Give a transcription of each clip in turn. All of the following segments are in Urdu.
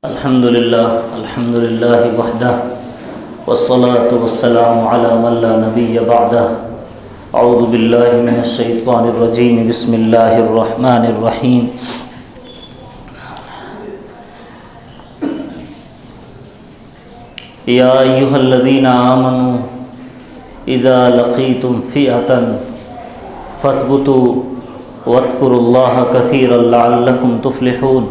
الحمد لله وحده والصلاة والسلام على من لا نبي بعده اعوذ بالله من الشيطان الرجيم بسم الله الرحمن الرحيم يا أيها الذين آمنوا إذا لقيتم فئة فاثبتوا واذكروا الله كثيرا لعلكم تفلحون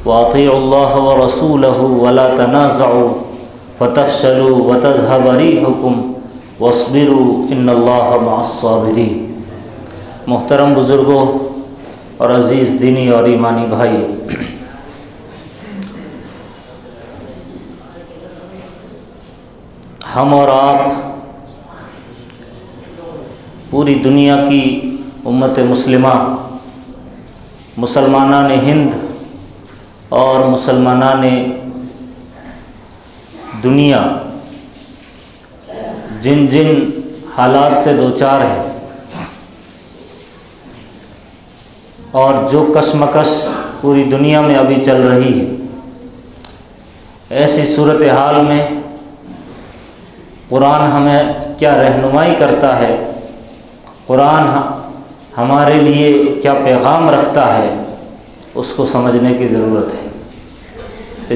وَأَطِيعُوا اللَّهَ وَرَسُولَهُ وَلَا تَنَازَعُوا فَتَفْشَلُوا وَتَذْهَبَ رِيحُكُمْ وَاصْبِرُوا إِنَّ اللَّهَ مَعَ الصَّابِرِينَ۔ محترم بزرگوں اور عزیز دینی اور ایمانی بھائی، ہم اور آپ پوری دنیا کی امت مسلمہ، مسلمانان ہند اور مسلمانان دنیا جن جن حالات سے دوچار ہیں اور جو کشمکش پوری دنیا میں ابھی چل رہی ہے، ایسی صورتحال میں قرآن ہمیں کیا رہنمائی کرتا ہے، قرآن ہمارے لیے کیا پیغام رکھتا ہے، اس کو سمجھنے کی ضرورت ہے۔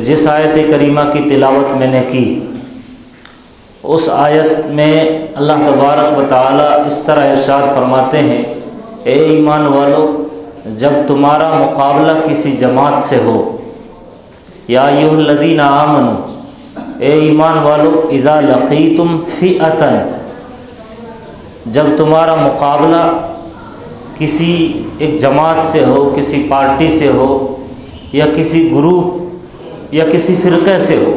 جس آیت کریمہ کی تلاوت میں نے کی، اس آیت میں اللہ تبارک و تعالی اس طرح ارشاد فرماتے ہیں، اے ایمان والو، جب تمہارا مقابلہ کسی جماعت سے ہو، یا ایھا الذین آمنوا، اے ایمان والو، اذا لقیتم فئۃ، جب تمہارا مقابلہ کسی ایک جماعت سے ہو، کسی پارٹی سے ہو، یا کسی گروپ یا کسی فرقے سے ہو،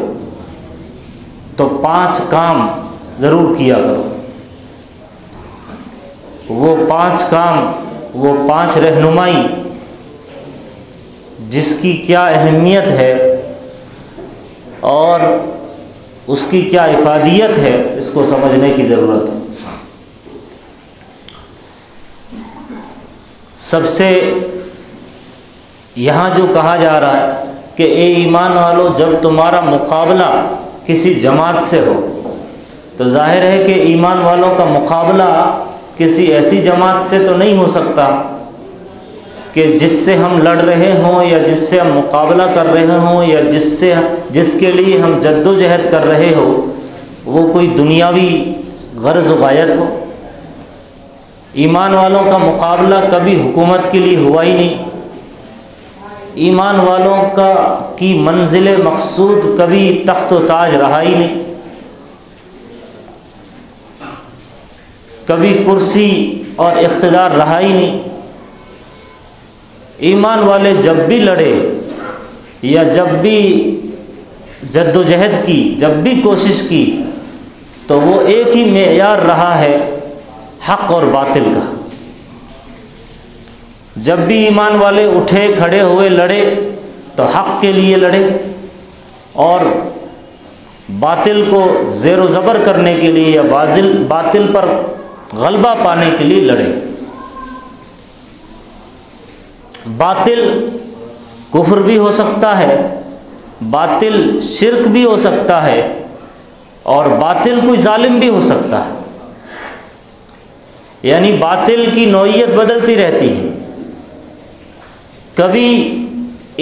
تو 5 کام ضرور کیا کرو۔ وہ 5 کام، وہ 5 رہنمائی جس کی کیا اہمیت ہے اور اس کی کیا افادیت ہے، اس کو سمجھنے کی ضرورت ہے۔ سب سے یہاں جو کہا جا رہا ہے کہ اے ایمان والو، جب تمہارا مقابلہ کسی جماعت سے ہو، تو ظاہر ہے کہ ایمان والوں کا مقابلہ کسی ایسی جماعت سے تو نہیں ہو سکتا کہ جس سے ہم لڑ رہے ہوں، یا جس سے ہم مقابلہ کر رہے ہوں، یا جس کے لیے ہم جد و جہد کر رہے ہو وہ کوئی دنیاوی غرض و غایت ہو۔ ایمان والوں کا مقابلہ کبھی حکومت کے لیے ہوا ہی نہیں، ایمان والوں کی منزل مقصود کبھی تخت و تاج رہا ہی نہیں، کبھی کرسی اور اقتدار رہا ہی نہیں۔ ایمان والے جب بھی لڑے یا جب بھی جد و جہد کی، جب بھی کوشش کی، تو وہ ایک ہی معیار رہا ہے، حق اور باطل کا۔ جب بھی ایمان والے اٹھے، کھڑے ہوئے، لڑے تو حق کے لیے لڑے اور باطل کو زیر و زبر کرنے کے لیے یا باطل پر غلبہ پانے کے لیے لڑے۔ باطل کفر بھی ہو سکتا ہے، باطل شرک بھی ہو سکتا ہے، اور باطل کوئی ظالم بھی ہو سکتا ہے، یعنی باطل کی نوعیت بدلتی رہتی ہے۔ کبھی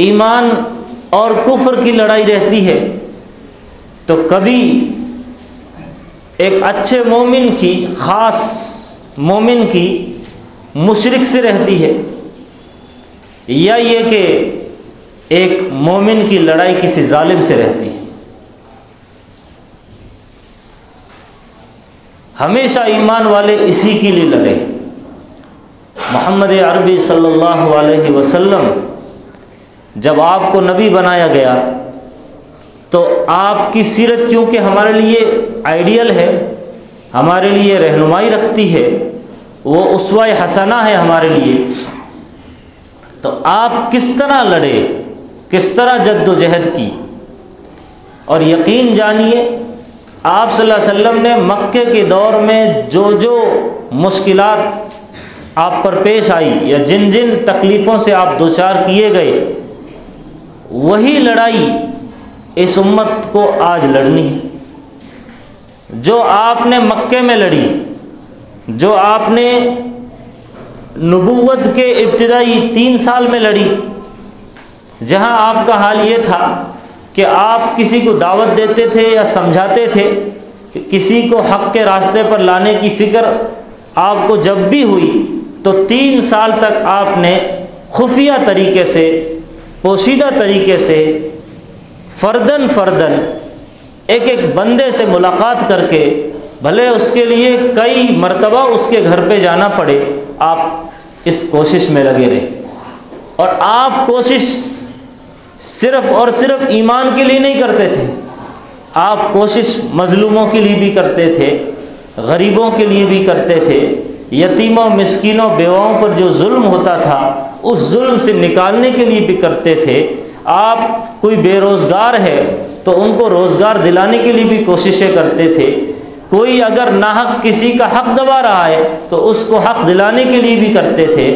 ایمان اور کفر کی لڑائی رہتی ہے، تو کبھی ایک اچھے مومن کی، خاص مومن کی مشرک سے رہتی ہے، یا یہ کہ ایک مومن کی لڑائی کسی ظالم سے رہتی ہے۔ ہمیشہ ایمان والے اسی کے لیے لڑے۔ محمد عربی صلی اللہ علیہ وسلم جب آپ کو نبی بنایا گیا، تو آپ کی سیرت کیونکہ ہمارے لیے آئیڈیل ہے، ہمارے لیے رہنمائی رکھتی ہے، وہ اسوہ حسنہ ہے ہمارے لیے، تو آپ کس طرح لڑے، کس طرح جد و جہد کی، اور یقین جانیے آپ صلی اللہ علیہ وسلم نے مکے کے دور میں جو مشکلات آپ پر پیش آئی، یا جن جن تکلیفوں سے آپ دوچار کیے گئے، وہی لڑائی اس امت کو آج لڑنی ہے جو آپ نے مکے میں لڑی، جو آپ نے نبوت کے ابتدائی 3 سال میں لڑی، جہاں آپ کا حال یہ تھا کہ آپ کسی کو دعوت دیتے تھے یا سمجھاتے تھے، کسی کو حق کے راستے پر لانے کی فکر آپ کو جب بھی ہوئی تو 3 سال تک آپ نے خفیہ طریقے سے، پوشیدہ طریقے سے، فردن فردن ایک ایک بندے سے ملاقات کر کے، بھلے اس کے لیے کئی مرتبہ اس کے گھر پہ جانا پڑے، آپ اس کوشش میں لگے رہے۔ اور آپ کوشش صرف اور صرف ایمان کے لیے نہیں کرتے تھے، آپ کوشش مظلوموں کے لیے بھی کرتے تھے، غریبوں کے لیے بھی کرتے تھے، یتیموں، مسکینوں، بیواؤں پر جو ظلم ہوتا تھا اس ظلم سے نکالنے کے لیے بھی کرتے تھے۔ آپ کوئی بے روزگار ہے تو ان کو روزگار دلانے کے لیے بھی کوششیں کرتے تھے، کوئی اگر ناحق کسی کا حق دبا رہا ہے تو اس کو حق دلانے کے لیے بھی کرتے تھے۔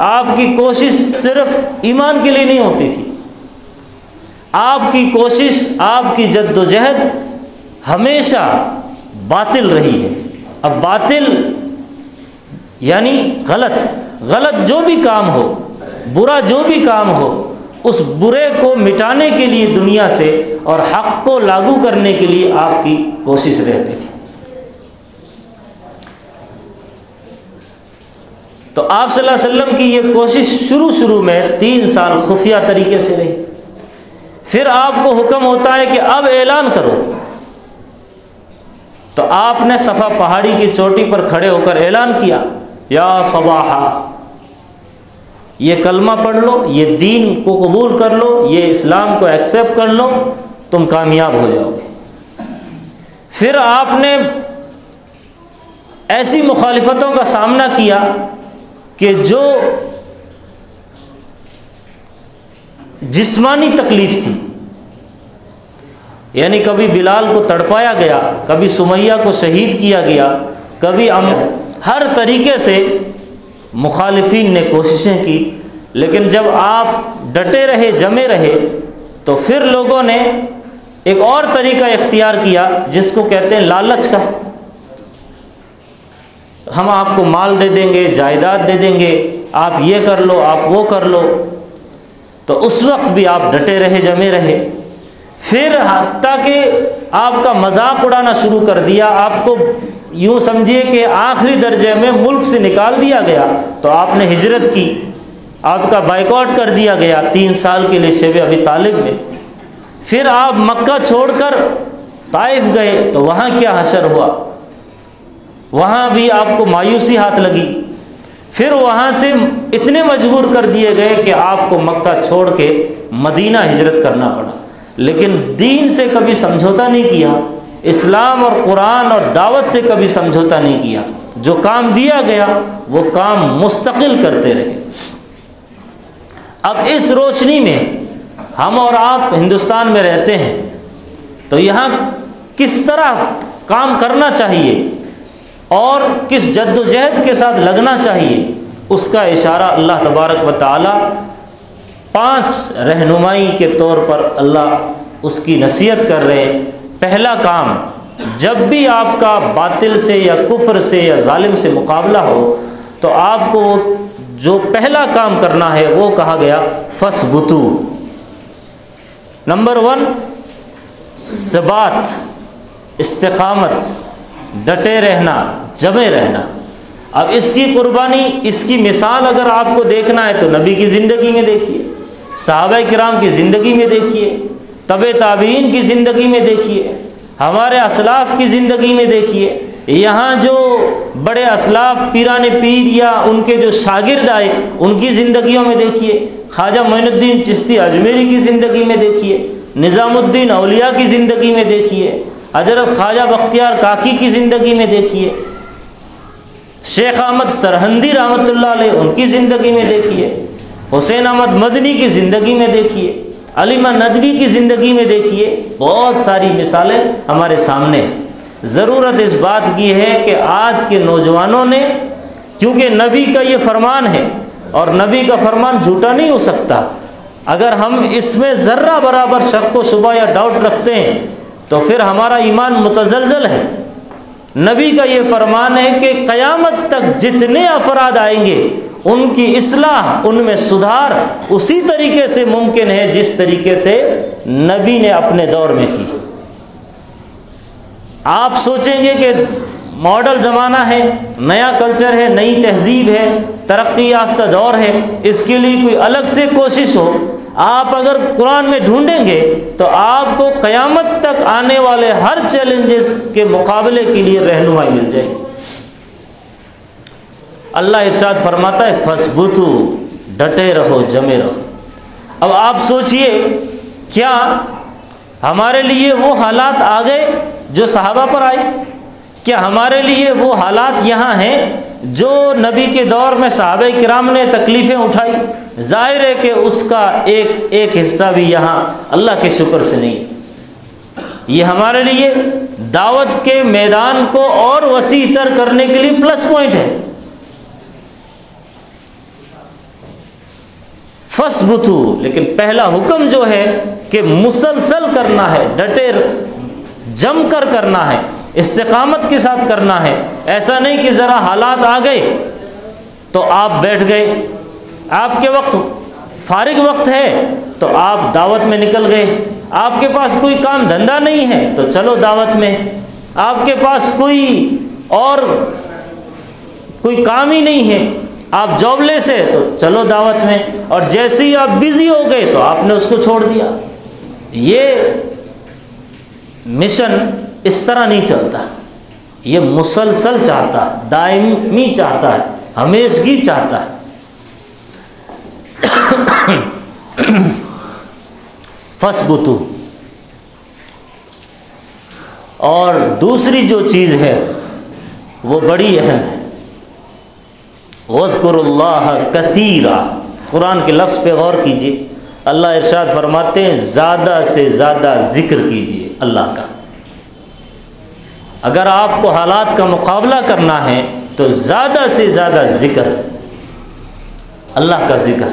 آپ کی کوشش صرف ایمان کے لیے نہیں ہوتی تھی، آپ کی کوشش، آپ کی جد و جہد ہمیشہ باطل رہی ہے۔ اب باطل یعنی غلط جو بھی کام ہو، برا جو بھی کام ہو، اس برے کو مٹانے کے لیے دنیا سے اور حق کو لاگو کرنے کے لیے آپ کی کوشش رہتی تھی۔ تو آپ صلی اللہ علیہ وسلم کی یہ کوشش شروع میں 3 سال خفیہ طریقے سے رہی۔ پھر آپ کو حکم ہوتا ہے کہ اب اعلان کرو، تو آپ نے صفا پہاڑی کی چوٹی پر کھڑے ہو کر اعلان کیا، یا صباحا، یہ کلمہ پڑھ لو، یہ دین کو قبول کر لو، یہ اسلام کو ایکسیپٹ کر لو، تم کامیاب ہو جاؤ گے۔ پھر آپ نے ایسی مخالفتوں کا سامنا کیا کہ جو جسمانی تکلیف تھی، یعنی کبھی بلال کو تڑپایا گیا، کبھی سمیہ کو شہید کیا گیا، کبھی ہر طریقے سے مخالفین نے کوششیں کی، لیکن جب آپ ڈٹے رہے، جمے رہے، تو پھر لوگوں نے ایک اور طریقہ اختیار کیا جس کو کہتے ہیں لالچ کا۔ ہم آپ کو مال دے دیں گے، جائیداد دے دیں گے، آپ یہ کر لو، آپ وہ کر لو۔ تو اس وقت بھی آپ ڈٹے رہے، جمے رہے۔ پھر حتیٰ کہ آپ کا مذاق اڑانا شروع کر دیا، آپ کو یوں سمجھیے کہ آخری درجے میں ملک سے نکال دیا گیا، تو آپ نے ہجرت کی، آپ کا بائیکاٹ کر دیا گیا 3 سال کے لیے شیب ابی طالب میں۔ پھر آپ مکہ چھوڑ کر طائف گئے تو وہاں کیا حشر ہوا، وہاں بھی آپ کو مایوسی ہاتھ لگی۔ پھر وہاں سے اتنے مجبور کر دیے گئے کہ آپ کو مکہ چھوڑ کے مدینہ ہجرت کرنا پڑا، لیکن دین سے کبھی سمجھوتا نہیں کیا، اسلام اور قرآن اور دعوت سے کبھی سمجھوتا نہیں کیا۔ جو کام دیا گیا وہ کام مستقل کرتے رہے۔ اب اس روشنی میں ہم اور آپ ہندوستان میں رہتے ہیں، تو یہاں کس طرح کام کرنا چاہیے اور کس جد و جہد کے ساتھ لگنا چاہیے، اس کا اشارہ اللہ تبارک و تعالی 5 رہنمائی کے طور پر اللہ اس کی نصیحت کر رہے ہیں۔ پہلا کام، جب بھی آپ کا باطل سے یا کفر سے یا ظالم سے مقابلہ ہو تو آپ کو جو پہلا کام کرنا ہے وہ کہا گیا فثبتو۔ نمبر 1 ثبات، استقامت، ڈٹے رہنا، جمے رہنا۔ اب اس کی قربانی، اس کی مثال اگر آپ کو دیکھنا ہے تو نبی کی زندگی میں دیکھیے، صحابہ کرام کی زندگی میں دیکھیے، تبع تابعین کی زندگی میں دیکھیے، ہمارے اسلاف کی زندگی میں دیکھیے۔ یہاں جو بڑے اسلاف، پیران پیر یا ان کے جو شاگرد آئے ان کی زندگیوں میں دیکھیے، خواجہ معین الدین چشتی اجمیری کی زندگی میں دیکھیے، نظام الدین اولیاء کی زندگی میں دیکھیے، حضرت خواجہ بختیار کاکی کی زندگی میں دیکھیے، شیخ احمد سرہندی رحمۃ اللہ علیہ ان کی زندگی میں دیکھیے، حسین احمد مدنی کی زندگی میں دیکھیے، علیمہ ندوی کی زندگی میں دیکھیے۔ بہت ساری مثالیں ہمارے سامنے۔ ضرورت اس بات کی ہے کہ آج کے نوجوانوں نے، کیونکہ نبی کا یہ فرمان ہے اور نبی کا فرمان جھوٹا نہیں ہو سکتا، اگر ہم اس میں ذرہ برابر شک و شبہ یا ڈاؤٹ رکھتے ہیں تو پھر ہمارا ایمان متزلزل ہے۔ نبی کا یہ فرمان ہے کہ قیامت تک جتنے افراد آئیں گے ان کی اصلاح، ان میں سدھار اسی طریقے سے ممکن ہے جس طریقے سے نبی نے اپنے دور میں کی۔ آپ سوچیں گے کہ ماڈل زمانہ ہے، نیا کلچر ہے، نئی تہذیب ہے، ترقی یافتہ دور ہے، اس کے لیے کوئی الگ سے کوشش ہو، آپ اگر قرآن میں ڈھونڈیں گے تو آپ کو قیامت تک آنے والے ہر چیلنجز کے مقابلے کے لیے رہنمائی مل جائے گی۔ اللہ ارشاد فرماتا ہے فَاثْبُتُوا، ڈٹے رہو، جمے رہو۔ اب آپ سوچئے، کیا ہمارے لیے وہ حالات آ گئے جو صحابہ پر آئے؟ کیا ہمارے لیے وہ حالات یہاں ہیں جو نبی کے دور میں صحابہ کرام نے تکلیفیں اٹھائی؟ ظاہر ہے کہ اس کا ایک حصہ بھی یہاں اللہ کے شکر سے نہیں۔ یہ ہمارے لیے دعوت کے میدان کو اور وسیع تر کرنے کے لیے پلس پوائنٹ ہے۔ فَاثْبُتُوا، لیکن پہلا حکم جو ہے کہ مسلسل کرنا ہے، ڈٹے جم کر کرنا ہے، استقامت کے ساتھ کرنا ہے۔ ایسا نہیں کہ ذرا حالات آ گئے تو آپ بیٹھ گئے، آپ کے وقت فارغ وقت ہے تو آپ دعوت میں نکل گئے، آپ کے پاس کوئی کام دھندا نہیں ہے تو چلو دعوت میں، آپ کے پاس کوئی اور کوئی کام ہی نہیں ہے، آپ جاب لیس ہے تو چلو دعوت میں، اور جیسے ہی آپ بزی ہو گئے تو آپ نے اس کو چھوڑ دیا۔ یہ مشن اس طرح نہیں چلتا، یہ مسلسل چاہتا ہے، دائمی چاہتا ہے، ہمیشگی چاہتا ہے۔ فَاثْبُتُوا، اور دوسری جو چیز ہے وہ بڑی اہم ہے، وَاذْكُرُوا اللَّهَ كَثِيرًا۔ قرآن کے لفظ پہ غور کیجئے، اللہ ارشاد فرماتے ہیں زیادہ سے زیادہ ذکر کیجئے اللہ کا۔ اگر آپ کو حالات کا مقابلہ کرنا ہے تو زیادہ سے زیادہ ذکر، اللہ کا ذکر۔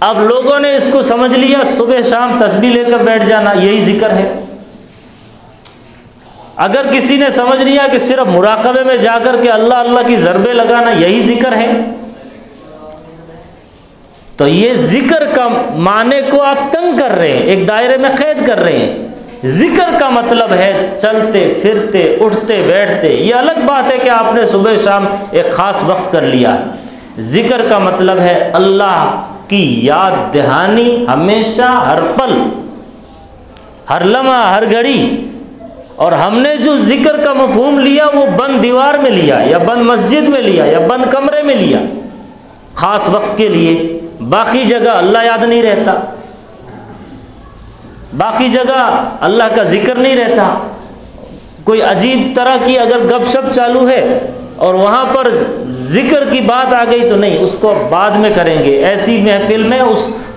اب لوگوں نے اس کو سمجھ لیا صبح شام تسبیح لے کر بیٹھ جانا یہی ذکر ہے۔ اگر کسی نے سمجھ لیا کہ صرف مراقبے میں جا کر کے اللہ اللہ کی ضربیں لگانا یہی ذکر ہے، تو یہ ذکر کا معنی کو آپ تنگ کر رہے ہیں، ایک دائرے میں قید کر رہے ہیں۔ ذکر کا مطلب ہے چلتے پھرتے اٹھتے بیٹھتے، یہ الگ بات ہے کہ آپ نے صبح شام ایک خاص وقت کر لیا۔ ذکر کا مطلب ہے اللہ کی یاد دہانی ہمیشہ، ہر پل، ہر لمحہ، ہر گھڑی۔ اور ہم نے جو ذکر کا مفہوم لیا وہ بند دیوار میں لیا، یا بند مسجد میں لیا، یا بند کمرے میں لیا، خاص وقت کے لیے۔ باقی جگہ اللہ یاد نہیں رہتا، باقی جگہ اللہ کا ذکر نہیں رہتا۔ کوئی عجیب طرح کی اگر گپ شپ چالو ہے اور وہاں پر ذکر کی بات آ گئی تو نہیں، اس کو بعد میں کریں گے، ایسی محفل میں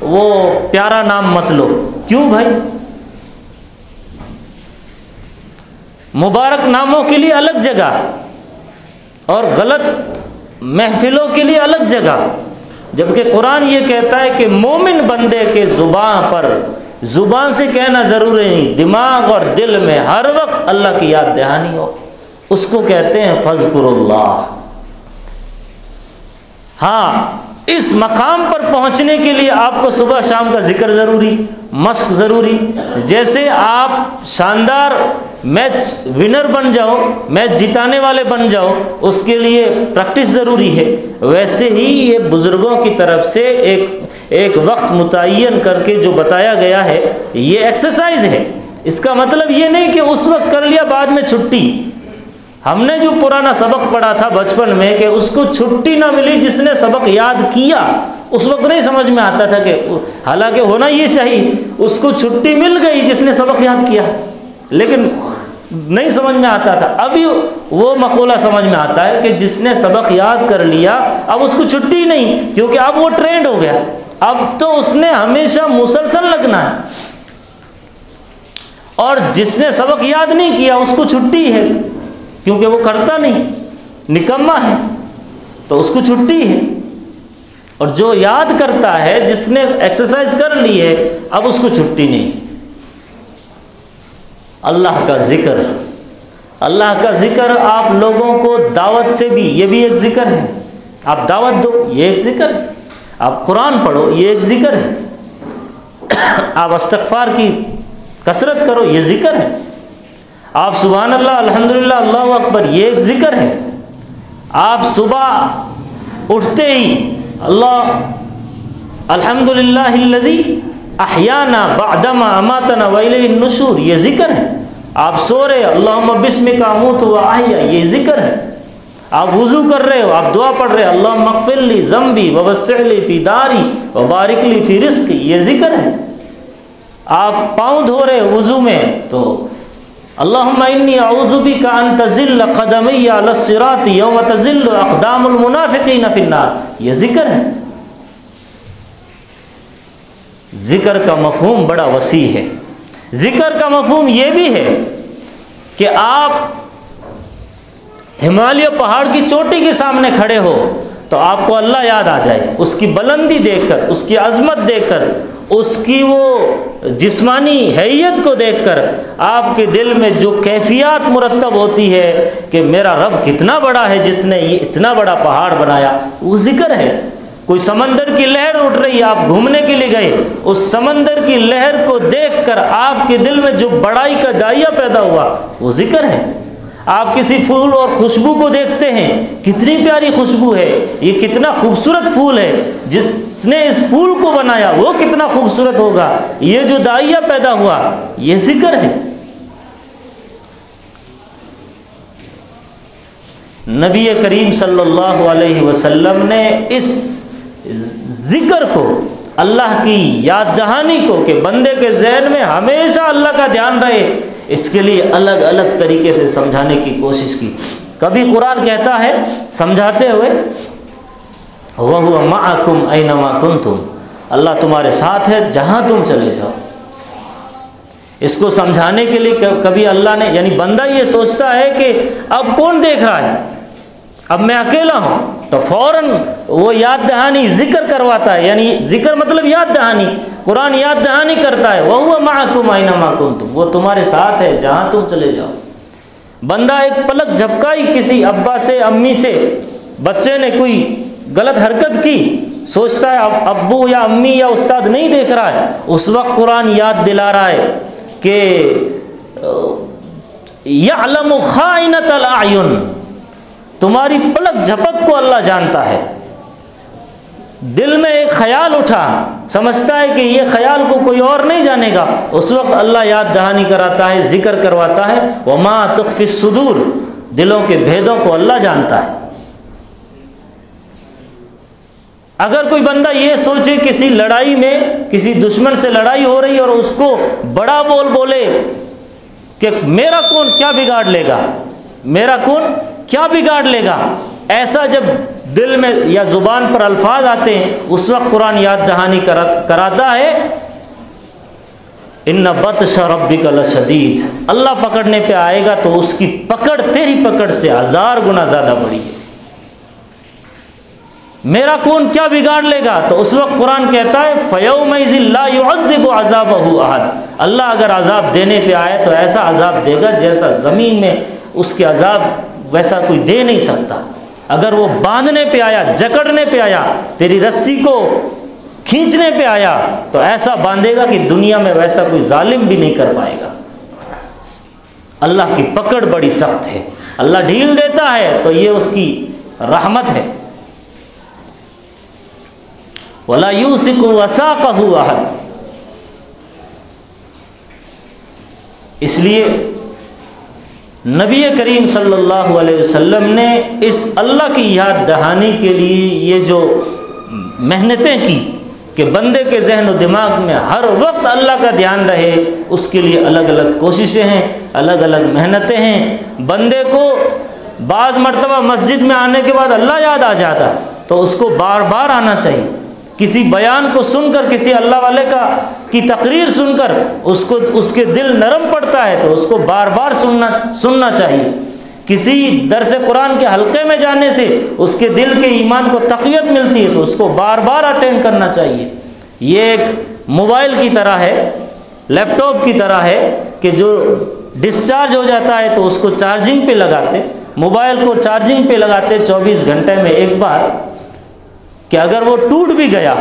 وہ پیارا نام مت لو۔ کیوں بھائی؟ مبارک ناموں کے لیے الگ جگہ اور غلط محفلوں کے لیے الگ جگہ، جبکہ قرآن یہ کہتا ہے کہ مومن بندے کے زبان سے کہنا ضروری نہیں، دماغ اور دل میں ہر وقت اللہ کی یاد دہانی ہو، اس کو کہتے ہیں فَاذْكُرُوا اللَّهَ۔ ہاں، اس مقام پر پہنچنے کے لیے آپ کو صبح شام کا ذکر ضروری، مشق ضروری۔ جیسے آپ شاندار میچ ونر بن جاؤ، میچ جتانے والے بن جاؤ، اس کے لیے پریکٹس ضروری ہے، ویسے ہی یہ بزرگوں کی طرف سے ایک وقت متعین کر کے جو بتایا گیا ہے یہ ایکسرسائز ہے۔ اس کا مطلب یہ نہیں کہ اس وقت کر لیا بعد میں چھٹی۔ ہم نے جو پرانا سبق پڑھا تھا بچپن میں کہ اس کو چھٹی نہ ملی، جس نے سبق یاد کیا اس وقت نہیں سمجھ میں آتا تھا، کہ حالانکہ ہونا یہ چاہیے، اس کو چھٹی مل گئی جس نے سبق یاد کیا، لیکن نہیں سمجھ میں آتا تھا۔ ابھی وہ مقولہ سمجھ میں آتا ہے کہ جس نے سبق یاد کر لیا اب اس کو چھٹی نہیں، کیونکہ اب وہ ٹرینڈ ہو گیا، اب تو اس نے ہمیشہ مسلسل لگنا ہے۔ اور جس نے سبق یاد نہیں کیا اس کو چھٹی ہے، کیونکہ وہ کرتا نہیں، نکما ہے، تو اس کو چھٹی ہے۔ اور جو یاد کرتا ہے، جس نے ایکسرسائز کر لی ہے، اب اس کو چھٹی نہیں۔ اللہ کا ذکر، اللہ کا ذکر آپ لوگوں کو دعوت سے بھی، یہ بھی ایک ذکر ہے۔ آپ دعوت دو، یہ ایک ذکر ہے۔ آپ قرآن پڑھو، یہ ایک ذکر ہے۔ آپ استغفار کی کثرت کرو، یہ ذکر ہے۔ آپ سبحان اللہ، الحمدللہ، اللہ اکبر، یہ ایک ذکر ہے۔ آپ صبح اٹھتے ہی اللہ الحمدللہ الذی احیانا بعدما اماتنا والیہ النشور، یہ ذکر ہے۔ آپ سو رہے اللہم بسمک اموت واحیا، یہ ذکر ہے۔ آپ وضو کر رہے ہو، آپ دعا پڑھ رہے اللہم اغفر لی ذنبی ووسع لی فی داری وبارک لی فی رزقی، یہ ذکر ہے۔ آپ پاؤں دھو رہے وضو میں تو اللہم انی اعوذ بک ان تزل قدمی علی الصراط یوم تزل اقدام المنافقین فی النار، یہ ذکر ہے۔ ذکر کا مفہوم بڑا وسیع ہے۔ ذکر کا مفہوم یہ بھی ہے کہ آپ ہمالیہ پہاڑ کی چوٹی کے سامنے کھڑے ہو تو آپ کو اللہ یاد آ جائے، اس کی بلندی دیکھ کر، اس کی عظمت دیکھ کر، اس کی وہ جسمانی حیت کو دیکھ کر آپ کے دل میں جو کیفیات مرتب ہوتی ہے کہ میرا رب کتنا بڑا ہے جس نے یہ اتنا بڑا پہاڑ بنایا، وہ ذکر ہے۔ کوئی سمندر کی لہر اٹھ رہی ہے، آپ گھومنے کے لیے گئے، اس سمندر کی لہر کو دیکھ کر آپ کے دل میں جو بڑائی کا دائیا پیدا ہوا، وہ ذکر ہے۔ آپ کسی پھول اور خوشبو کو دیکھتے ہیں، کتنی پیاری خوشبو ہے، یہ کتنا خوبصورت پھول ہے، جس نے اس پھول کو بنایا وہ کتنا خوبصورت ہوگا، یہ جو دائیا پیدا ہوا، یہ ذکر ہے۔ نبی کریم صلی اللہ علیہ وسلم نے اس ذکر کو، اللہ کی یاد دہانی کو، کہ بندے کے ذہن میں ہمیشہ اللہ کا دھیان رہے، اس کے لیے الگ الگ طریقے سے سمجھانے کی کوشش کی۔ کبھی قرآن کہتا ہے سمجھاتے ہوئے وَهُوَ مَعَكُمْ أَيْنَمَا كُنْتُمْ، اللہ تمہارے ساتھ ہے جہاں تم چلے جاؤ۔ اس کو سمجھانے کے لیے کبھی اللہ نے، یعنی بندہ یہ سوچتا ہے کہ اب کون دیکھ رہا ہے، اب میں اکیلا ہوں، تو فوراً وہ یاد دہانی ذکر کرواتا ہے، یعنی ذکر مطلب یاد دہانی، قرآن یاد دہانی کرتا ہے وَهُوَ مَعَكُمْ أَيْنَمَا كُنْتُمْ، وہ تمہارے ساتھ ہے جہاں تم چلے جاؤ۔ بندہ ایک پلک جھپکائی کسی ابا سے، امی سے، بچے نے کوئی غلط حرکت کی، سوچتا ہے اب ابو یا امی یا استاد نہیں دیکھ رہا ہے، اس وقت قرآن یاد دلا رہا ہے کہ يَعْلَمُ خَائِنَةَ الْأَعْيُنِ، تمہاری پلک جھپک کو اللہ جانتا ہے۔ دل میں ایک خیال اٹھا، سمجھتا ہے کہ یہ خیال کو کوئی اور نہیں جانے گا، اس وقت اللہ یاد دہانی کراتا ہے، ذکر کرواتا ہے وَمَا تُخْفِي الصُّدُورُ، دلوں کے بھیدوں کو اللہ جانتا ہے۔ اگر کوئی بندہ یہ سوچے کسی لڑائی میں، کسی دشمن سے لڑائی ہو رہی اور اس کو بڑا بولے کہ میرا کون کیا بگاڑ لے گا، میرا کون کیا بگاڑ لے گا، ایسا جب دل میں یا زبان پر الفاظ آتے ہیں، اس وقت قرآن یاد دہانی کراتا ہے ان بطش ربک لشدید، اللہ پکڑنے پہ آئے گا تو اس کی پکڑ تیری پکڑ سے 1000 گنا زیادہ بڑی ہے۔ میرا کون کیا بگاڑ لے گا، تو اس وقت قرآن کہتا ہے فَيَوْمَئِذٍ لَا يُعَذِّبُ عَذَابَهُ أَحَدٌ، اللہ اگر عذاب دینے پہ آئے تو ایسا عذاب دے گا جیسا زمین میں اس کے عذاب ویسا کوئی دے نہیں سکتا۔ اگر وہ باندھنے پہ آیا، جکڑنے پہ آیا، تیری رسی کو کھینچنے پہ آیا تو ایسا باندھے گا کہ دنیا میں ویسا کوئی ظالم بھی نہیں کر پائے گا۔ اللہ کی پکڑ بڑی سخت ہے، اللہ ڈھیل دیتا ہے تو یہ اس کی رحمت ہے۔ وَلَا يُوثِقُ وَثَاقَهُ أَحَدٌ، اس لیے نبی کریم صلی اللہ علیہ وسلم نے اس اللہ کی یاد دہانی کے لیے یہ جو محنتیں کی کہ بندے کے ذہن و دماغ میں ہر وقت اللہ کا دھیان رہے، اس کے لیے الگ الگ کوششیں ہیں، الگ الگ محنتیں ہیں۔ بندے کو بعض مرتبہ مسجد میں آنے کے بعد اللہ یاد آ جاتا ہے تو اس کو بار بار آنا چاہیے۔ کسی بیان کو سن کر، کسی اللہ والے کی تقریر سن کر اس کے دل نرم پڑتا ہے تو اس کو بار بار سننا چاہیے۔ کسی درس قرآن کے حلقے میں جانے سے اس کے دل کے ایمان کو تقویت ملتی ہے، تو اس کو بار بار اٹینڈ کرنا چاہیے۔ یہ ایک موبائل کی طرح ہے، لیپ ٹاپ کی طرح ہے کہ جو ڈسچارج ہو جاتا ہے تو اس کو چارجنگ پہ لگاتے، موبائل کو چارجنگ پہ لگاتے 24 گھنٹے میں ایک بار، کہ اگر وہ ٹوٹ بھی گیا،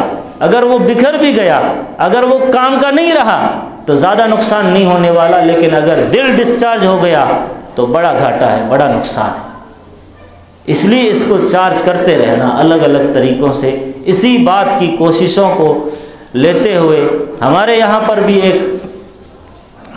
اگر وہ بکھر بھی گیا، اگر وہ کام کا نہیں رہا تو زیادہ نقصان نہیں ہونے والا، لیکن اگر دل ڈسچارج ہو گیا تو بڑا گھاٹا ہے، بڑا نقصان ہے۔ اس لیے اس کو چارج کرتے رہنا الگ الگ طریقوں سے۔ اسی بات کی کوششوں کو لیتے ہوئے ہمارے یہاں پر بھی ایک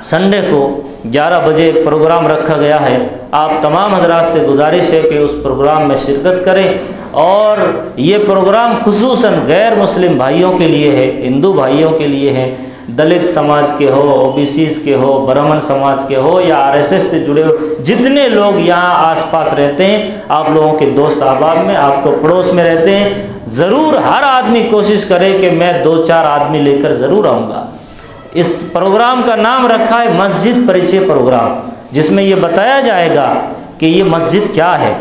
سنڈے کو 11 بجے ایک پروگرام رکھا گیا ہے۔ آپ تمام حضرات سے گزارش ہے کہ اس پروگرام میں شرکت کریں، اور یہ پروگرام خصوصاً غیر مسلم بھائیوں کے لیے ہے، ہندو بھائیوں کے لیے ہے، دلت سماج کے ہو، او بی سیز کے ہو، برہمن سماج کے ہو، یا RSS سے جڑے ہو، جتنے لوگ یہاں آس پاس رہتے ہیں، آپ لوگوں کے دوست احباب میں، آپ کو پڑوس میں رہتے ہیں، ضرور ہر آدمی کوشش کرے کہ میں 2-4 آدمی لے کر ضرور آؤں گا۔ اس پروگرام کا نام رکھا ہے مسجد پریچے پروگرام، جس میں یہ بتایا جائے گا کہ یہ مسجد کیا ہے،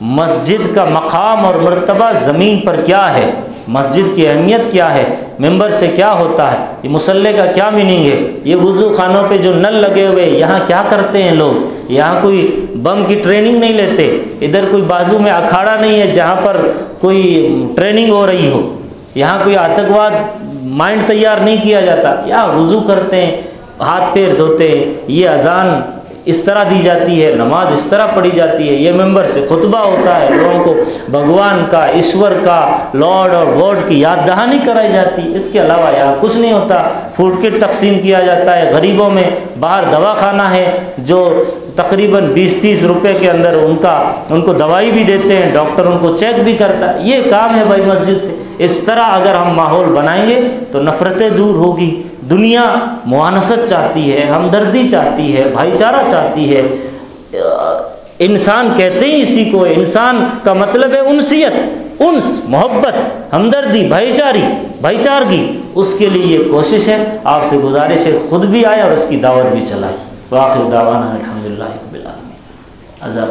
مسجد کا مقام اور مرتبہ زمین پر کیا ہے، مسجد کی اہمیت کیا ہے، ممبر سے کیا ہوتا ہے، یہ مصلی کا کیا میننگ ہے، یہ وضو خانوں پہ جو نل لگے ہوئے یہاں کیا کرتے ہیں لوگ، یہاں کوئی بم کی ٹریننگ نہیں لیتے، ادھر کوئی بازو میں اکھاڑا نہیں ہے جہاں پر کوئی ٹریننگ ہو رہی ہو، یہاں کوئی آتنکواد مائنڈ تیار نہیں کیا جاتا، یہاں وضو کرتے ہیں، ہاتھ پیر دھوتے ہیں، یہ اذان اس طرح دی جاتی ہے، نماز اس طرح پڑھی جاتی ہے، یہ ممبر سے خطبہ ہوتا ہے، لوگوں کو بھگوان کا، ایشور کا، لارڈ اور گاڈ کی یاد دہانی کرائی جاتی ہے۔ اس کے علاوہ یہاں کچھ نہیں ہوتا۔ فوڈ کٹ تقسیم کیا جاتا ہے غریبوں میں، باہر دواخانہ ہے جو تقریباً 20-30 روپے کے اندر ان کو دوائی بھی دیتے ہیں، ڈاکٹر ان کو چیک بھی کرتا ہے، یہ کام ہے بھائی مسجد سے۔ اس طرح اگر ہم ماحول بنائیں گے تو نفرتیں دور ہوگی، دنیا موانست چاہتی ہے، ہمدردی چاہتی ہے، بھائی چارہ چاہتی ہے۔ انسان کہتے ہیں اسی کو، انسان کا مطلب ہے انسیت، انس، محبت، ہمدردی، بھائی چارگی، اس کے لیے یہ کوشش ہے۔ آپ سے گزارش ہے خود بھی آئے اور اس کی دعوت بھی چلائے۔ وآخر دعوانا الحمدللہ رب العالمین۔ عذاب